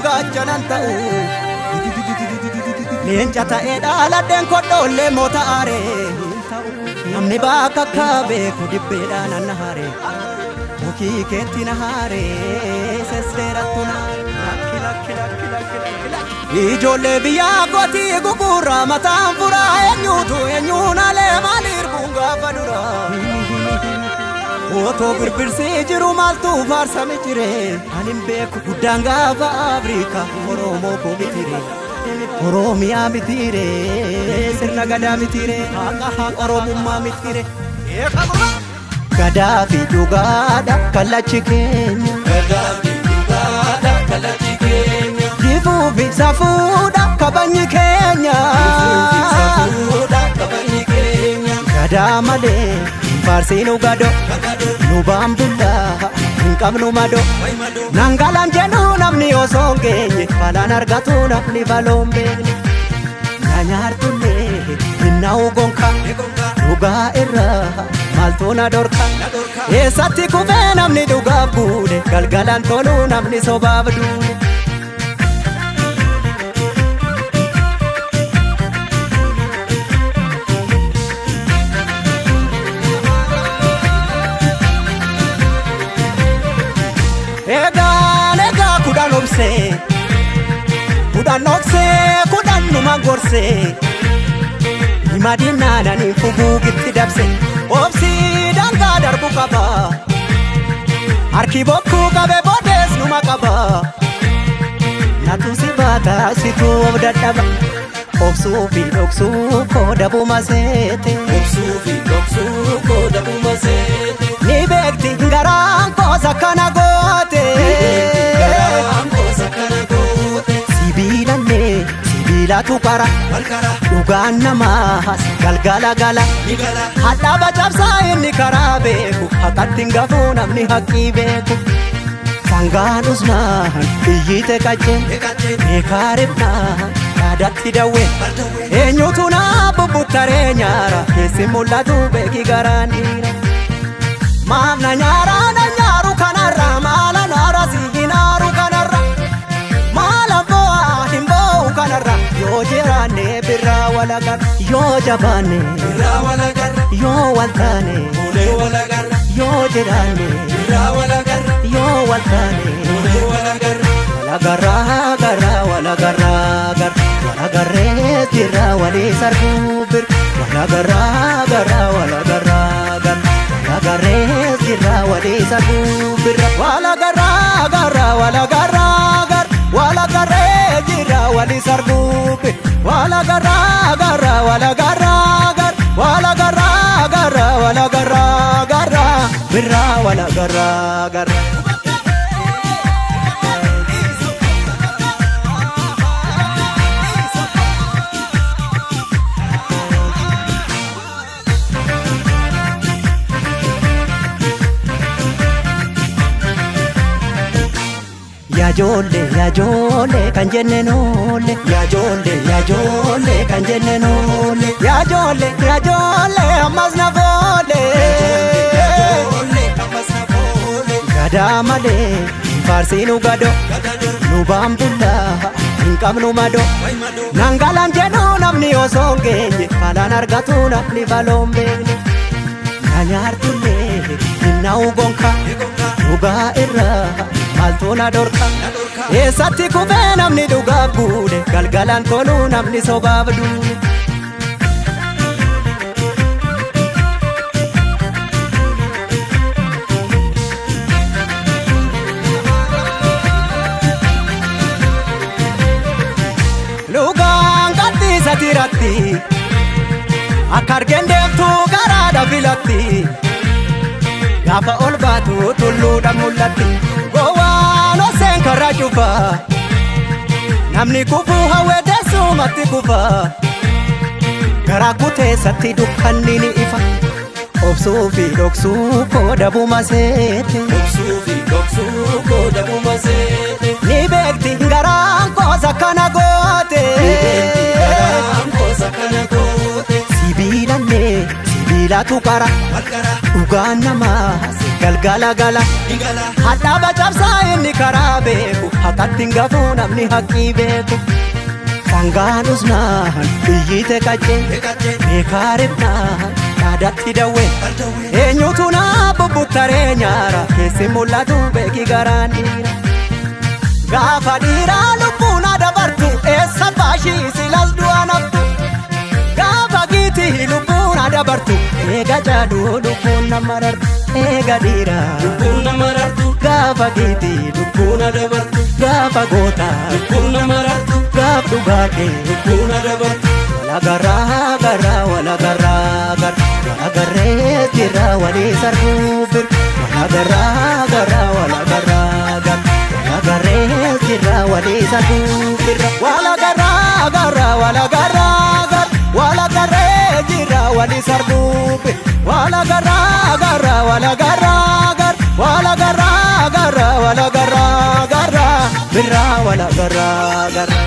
gachanan ta'u leenca ta'ee dhaaladheen kodhoollee moota aaree namni baaka akka beeku dibbeedhaan anna haaree mukii keetti na haaree sesseerattu na ijoollee biyyaa gootii gugurraa mataan furaa eenyuun alee maaliir bungaa duraa Oto birbirsee jiru maaltu faarsame jire anin beeku guddaan gaafa Afrika Oromoo ko mitire Oromiyaa mitire sirna gadaa mitire haqa Oromummaa mitire gadaa fi dhugaadha kallachi keenya gadaa fi dhugaadha kallachi keenya jifuu fi safuudha kabajni keenya gadaa malee Farsinu gado, nubambulla, inkabnu mado. Nangalan jenu namni osongenye, falan argatu namni valombe. Nanyartulle, inna ugonka, duga irra, maltuna dorka. Esatti kufe namni duga bude, galgalan tolu namni sobabdu. Kudan okse, kudan numa gorse Imadina nani fugu gitti dabse Obsi danga darbu kaba Arki bokku kabe bodes numa kaba Natu si bata situ obdadaba Oksu fi doksu ko dabu masete Oksu fi doksu ko dabu masete Ni bekti ngarang ko sakana gote Sibila tukara, dhugaan namaas galgala gala Hadhaaba cabsaa inni karaa beeku Haqqatti hin gafuu namni haqqii beeku Sangaan usnaan iyyite qacceen Beekaa ribnaan yaadatti dawwee Eenyutu naa bubbuttaree nyaara Keessi mul'atu beeki garaan dhiira Maaf na nyaara na nyaaru kanarra Maala naara si hinaaru kanarra Yo jirane birra walagar Yo jabane birra walagar Yo waltane ule walagar Yo jirane birra walagar Yo waltane ule walagar Walagara gara walagara gar Walagare birra wali sarbubir Walagara gara walagara gar Walagare birra wali sarbubir Walagara gara walagara gar Walagare jira wali sarbupe wala garra garra wala garra gar wala garra garra wala garra garra birra wala garra garra Ya jole kan jenne nole ya jole kan jenne nole ya jole ammas na vole gada male farsinu gado nubambulla inkabnu mado nangalan jenu namni osongenye falan argatu namni valombe nanyartulle inna ugonka duga irra Maltuna dorka Esatti kufe namni dhuga bude Galgalan tolu namni sobabdu Lugaan qatti satiratti Akka argeen deemtu karaadha filatti Gaafa ol baatu tulluudhaan mul'atti Gowaan oseen karra cufa Namni kufu hawwe teessumatti kufa Garaa kuteessatti dukkanni ni ifa Obsuu fi dhoksuu koo dabuma seete Obsuu fi dhoksuu koo dabuma seete Ni beekti garaan koosa kana goote Sibiilallee sibiilatu qara Dhugaan namaas galgala gala Hadhaaba cabsaa inni karaa beeku Waaqatti gafu namni haqqii beeku Sangaanus naan biyyite qaccee Beekaarifnaan naadatti dawwee Eenyutu naa bubbuttaree nyaara Keessi mul'atu beeki garaan dhiira Gaafa dhiiraa lubbuun adabartu Eessa baashii silas du'a naftu Gaafa giitii lubbuun adabartu Eega jaaduu lubbuun nama rartu Eega dhiiraa lubbuun nama rartu Gaafa giitii lubbuun adabartu Gaafa gootaa lubbuun nama rartu Gaaf dhugaadhee lubbuun adabartu Walagarraa garraa walagarraa garra Walagarree jirra walii sarruu bir Walagarraa garraa walagarraa garra Walagarree jirra walii sarruu bir Walagarraa garraa walagarraa garra Walagarree jirra walii sarruu bir Walagarraa garraa walagarraa garra Walagarraa garraa walagarraa garra Birraa walagarraa garra